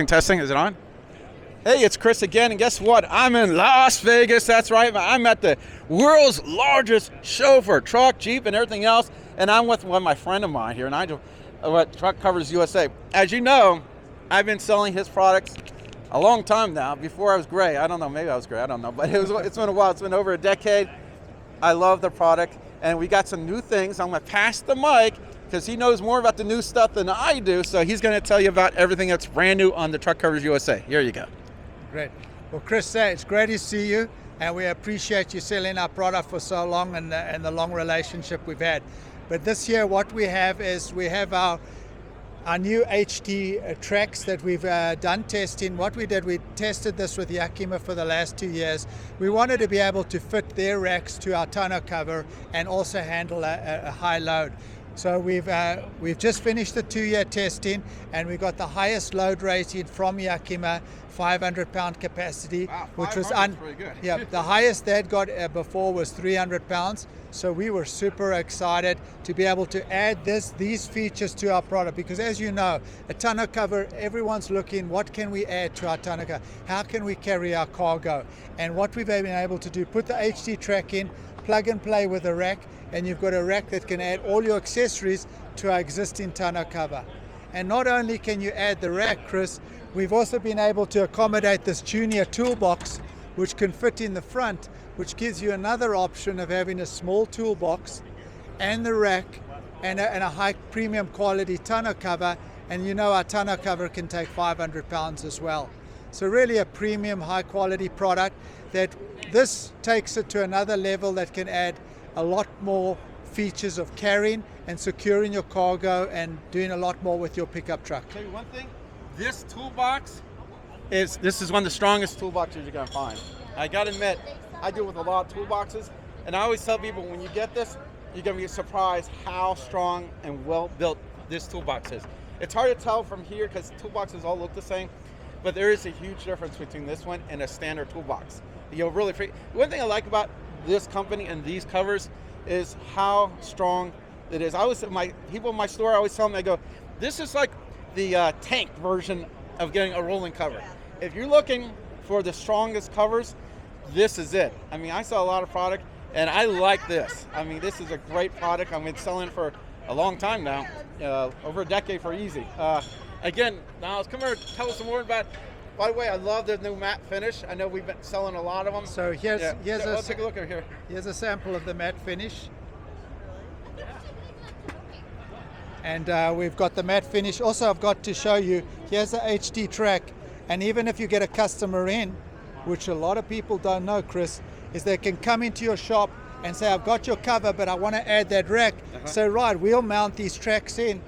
Testing, is it on? Hey, it's Chris again, and guess what? I'm in Las Vegas, that's right. I'm at the world's largest show for truck, Jeep, and everything else, and I'm with one of my friend of mine here, and I do Truck Covers USA. As you know, I've been selling his products a long time now, before I was gray. I don't know, maybe I was gray, I don't know, but it's been a while. It's been over a decade. I love the product, and we got some new things. I'm gonna pass the mic, because he knows more about the new stuff than I do, so he's going to tell you about everything that's brand new on the Truck Covers USA. Here you go. Great. Well, Chris, it's great to see you, and we appreciate you selling our product for so long and the long relationship we've had. But this year, what we have is we have our new HT tracks that we've done testing. What we did, we tested this with Yakima for the last 2 years. We wanted to be able to fit their racks to our tonneau cover and also handle a high load. So we've just finished the 2-year testing, and we got the highest load rating from Yakima, 500-pound capacity, wow, which was pretty good. Yeah, the highest they'd got before was 300 pounds. So we were super excited to be able to add these features to our product, because as you know, a tonneau cover, everyone's looking, what can we add to our tonneau cover? How can we carry our cargo? And what we've been able to do, put the HT track in, plug and play with a rack, and you've got a rack that can add all your accessories to our existing tonneau cover. And not only can you add the rack, Chris, we've also been able to accommodate this junior toolbox, which can fit in the front, which gives you another option of having a small toolbox and the rack and a high premium quality tonneau cover. And you know our tonneau cover can take 500 pounds as well. So really a premium high quality product that this takes it to another level that can add a lot more features of carrying and securing your cargo and doing a lot more with your pickup truck. I'll tell you one thing, this toolbox this is one of the strongest toolboxes you're gonna find. I gotta admit, I deal with a lot of toolboxes, and I always tell people when you get this, you're gonna be surprised how strong and well built this toolbox is. It's hard to tell from here because toolboxes all look the same, but there is a huge difference between this one and a standard toolbox. You'll really one thing I like about this company and these covers is how strong it is. People in my store, I always tell them, I go, this is like the tank version of getting a rolling cover. If you're looking for the strongest covers, this is it. I mean, I sell a lot of product, and I like this. I mean, this is a great product. I've been selling for a long time now, over a decade for easy. Again, Niles, come here, tell us some more about. By the way, I love the new matte finish. I know we've been selling a lot of them. So take a look over here. Here's a sample of the matte finish. And we've got the matte finish. Also, I've got to show you, here's the HT track. And even if you get a customer in, which a lot of people don't know, Chris, is they can come into your shop and say, I've got your cover, but I want to add that rack. So right, we'll mount these tracks in.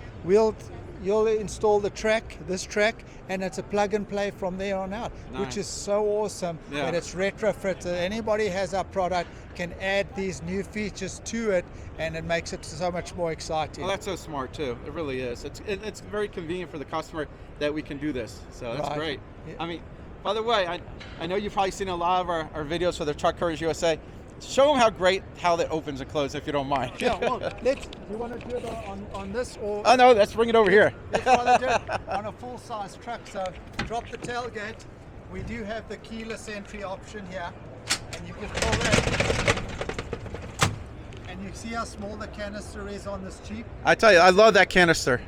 You'll install this track, and it's a plug and play from there on out, which is so awesome. Yeah. And it's retrofit. Anybody has our product can add these new features to it, and it makes it so much more exciting. Well, that's so smart too. It really is. It's very convenient for the customer that we can do this. So that's great. Yeah. I mean, by the way, I know you've probably seen a lot of our videos for the Truck Covers USA. Show them how that opens and closes, if you don't mind. Yeah, well, you want to do it on this or? Oh no, let's bring it over here. Let's try to do it on a full-size truck. So drop the tailgate. We do have the keyless entry option here, and you can pull that. And you see how small the canister is on this Jeep? I tell you, I love that canister.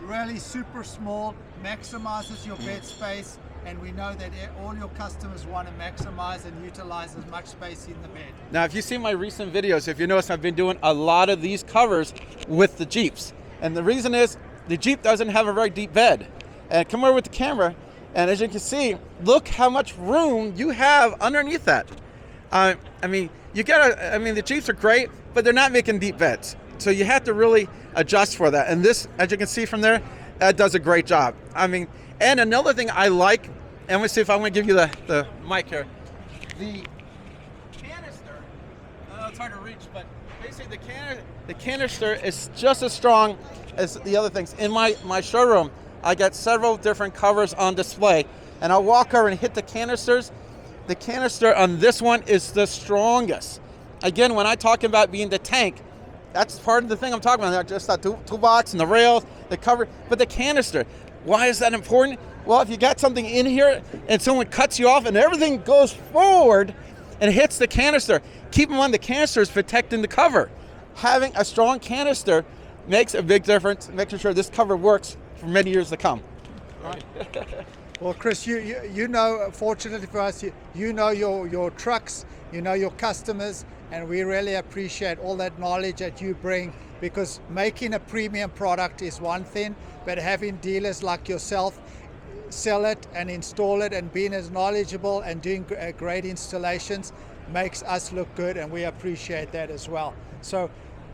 Really super small, maximizes your bed space. And we know that all your customers want to maximize and utilize as much space in the bed. Now, if you see my recent videos, if you notice, I've been doing a lot of these covers with the Jeeps. And the reason is the Jeep doesn't have a very deep bed. And come over with the camera, and as you can see, look how much room you have underneath that. I mean, the Jeeps are great, but they're not making deep beds. So you have to really adjust for that. And this, as you can see from there, that does a great job. I mean, and another thing I like, and let's see if I want to give you the mic here. The canister, it's hard to reach, but basically the canister is just as strong as the other things. In my showroom, I got several different covers on display, and I'll walk over and hit the canisters. The canister on this one is the strongest. Again, when I talk about being the tank, that's part of the thing I'm talking about. Not just that toolbox and the rails, the cover, but the canister. Why is that important? Well, if you got something in here and someone cuts you off and everything goes forward and hits the canister, keep in mind the canister is protecting the cover. Having a strong canister makes a big difference, making sure this cover works for many years to come. Well, Chris, you know, fortunately for us, you know your trucks, you know your customers, and we really appreciate all that knowledge that you bring, because making a premium product is one thing, but having dealers like yourself sell it and install it and being as knowledgeable and doing great installations makes us look good, and we appreciate that as well. So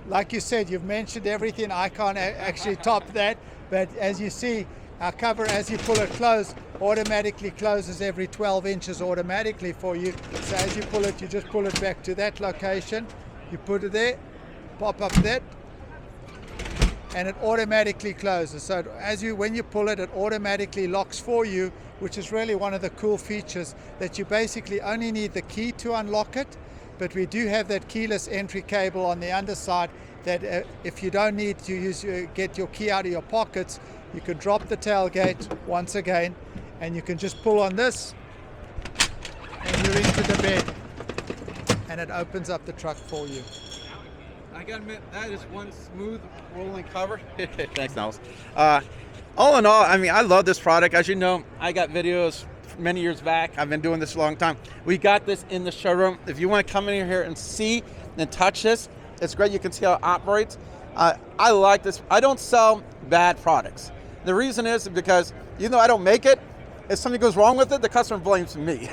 like you said, you've mentioned everything. I can't actually top that, but as you see, our cover, as you pull it closed, automatically closes every 12 inches automatically for you. So as you pull it, you just pull it back to that location, you put it there, pop up that, and it automatically closes. So when you pull it, it automatically locks for you, which is really one of the cool features, that you basically only need the key to unlock it. But we do have that keyless entry cable on the underside that if you don't need to get your key out of your pockets, you can drop the tailgate once again, and you can just pull on this, and you're into the bed, and it opens up the truck for you. I gotta admit, that is one smooth rolling cover. Thanks, Niles. All in all, I mean, I love this product. As you know, I got videos many years back. I've been doing this a long time. We got this in the showroom. If you want to come in here and see and touch this, it's great. You can see how it operates. I like this. I don't sell bad products. The reason is because even though I don't make it, if something goes wrong with it, the customer blames me.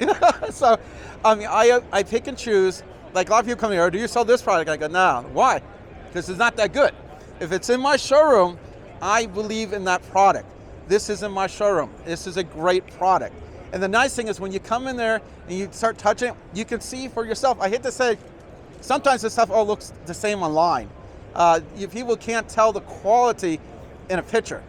So, I mean, I pick and choose. Like a lot of people come here, do you sell this product? I go, no. Why? Because it's not that good. If it's in my showroom, I believe in that product. This is in my showroom. This is a great product. And the nice thing is when you come in there and you start touching it, you can see for yourself. I hate to say, sometimes this stuff all looks the same online. People can't tell the quality in a picture.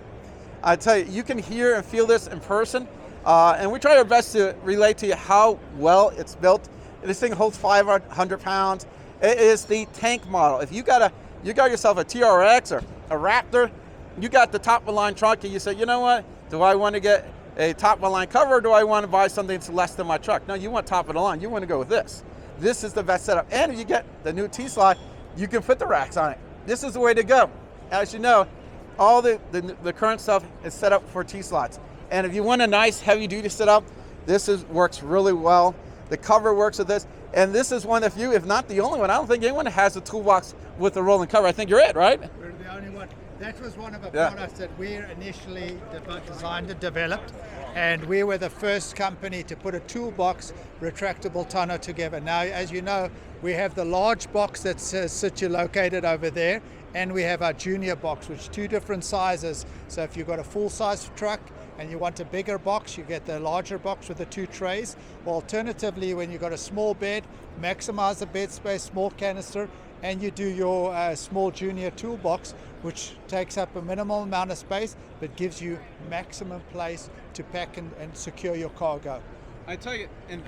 I tell you, you can hear and feel this in person. And we try our best to relate to you how well it's built. This thing holds 500 pounds. It is the tank model. If you got yourself a TRX or a Raptor, you got the top of the line truck, and you say, you know what? Do I want to get a top of the line cover, or do I want to buy something that's less than my truck? No, you want top of the line. You want to go with this. This is the best setup. And if you get the new T-slot, you can put the racks on it. This is the way to go. As you know, all the current stuff is set up for T-slots. And if you want a nice heavy duty setup, works really well. The cover works with this. And this is one of the few, if not the only one. I don't think anyone has a toolbox with a rolling cover. I think you're it, right? We're the only one. That was one of the products that we initially designed and developed. And we were the first company to put a toolbox retractable tonneau together. Now, as you know, we have the large box that's located over there, and we have our junior box, which is two different sizes. So if you've got a full-size truck and you want a bigger box, you get the larger box with the two trays. Or alternatively, when you've got a small bed, maximize the bed space, small canister, and you do your small junior toolbox, which takes up a minimal amount of space, but gives you maximum place to pack and secure your cargo. I tell you, and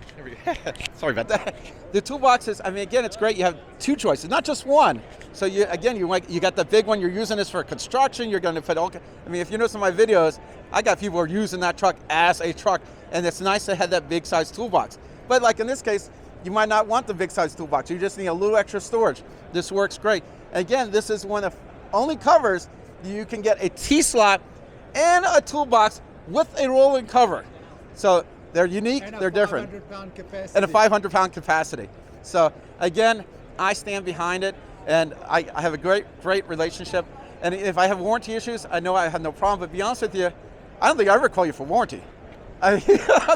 sorry about that. The toolboxes, I mean, again, it's great. You have two choices, not just one. So you got the big one. You're using this for construction. You're going to put all. I mean, if you notice in my videos, I got people who are using that truck as a truck, and it's nice to have that big size toolbox. But like in this case, you might not want the big size toolbox. You just need a little extra storage. This works great. Again, this is one of only covers you can get a T-slot and a toolbox with a rolling cover. So they're unique, they're different. And a 500-pound capacity. So again, I stand behind it, and I have a great relationship. And if I have warranty issues, I know I have no problem. But to be honest with you, I don't think I ever call you for warranty. I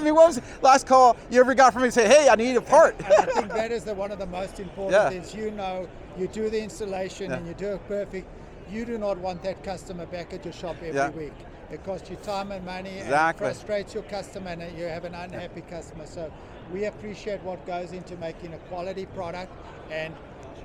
mean, what was the last call you ever got from me and say, hey, I need a part? And I think that is one of the most important things. You know, you do the installation and you do it perfect. You do not want that customer back at your shop every week. It costs you time and money and frustrates your customer, and you have an unhappy customer. So we appreciate what goes into making a quality product. And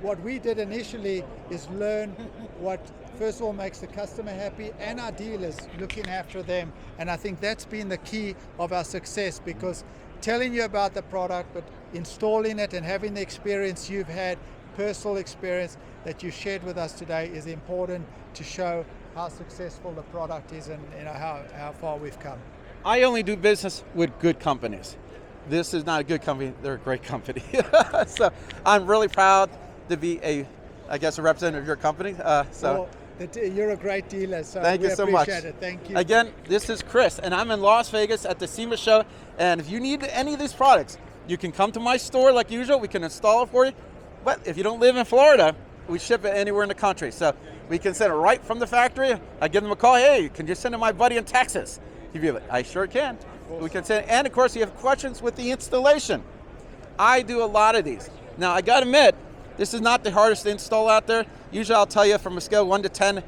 what we did initially is learn what, first of all, makes the customer happy, and our dealers looking after them. And I think that's been the key of our success, because telling you about the product, but installing it and having the experience you've had, personal experience that you shared with us today, is important to show how successful the product is and how far we've come. I only do business with good companies. This is not a good company, they're a great company. So I'm really proud to be a representative of your company. You're a great dealer, so thank you so much. It. Thank you. Again, this is Chris, and I'm in Las Vegas at the SEMA show, and if you need any of these products, you can come to my store like usual, we can install it for you, but if you don't live in Florida, we ship it anywhere in the country. So we can send it right from the factory. I give them a call, hey, can you send it to my buddy in Texas? He'd be like, I sure can. Awesome. We can send it. And of course, you have questions with the installation. I do a lot of these. Now, I gotta admit, this is not the hardest to install out there. Usually I'll tell you from a scale of 1 to 10,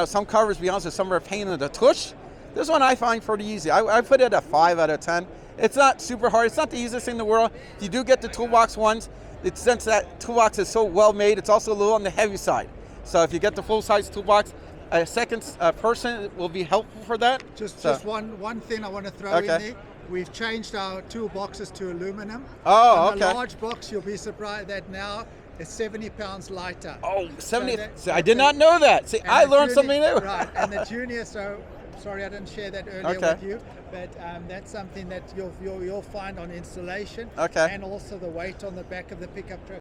some covers, to be honest, some are a pain in the tush. This one I find pretty easy. I put it at a 5 out of 10. It's not super hard. It's not the easiest thing in the world. If you do get the toolbox ones, since that toolbox is so well made, it's also a little on the heavy side. So if you get the full size toolbox, a second person will be helpful for that. Just one thing I want to throw in there. We've changed our toolboxes to aluminum. Oh, okay. The large box, you'll be surprised that now is 70 pounds lighter. Oh, 70. I did not know that. See, I learned something new. Right, and the junior, so sorry I didn't share that earlier with you, but that's something that you'll find on installation. Okay. And also the weight on the back of the pickup truck.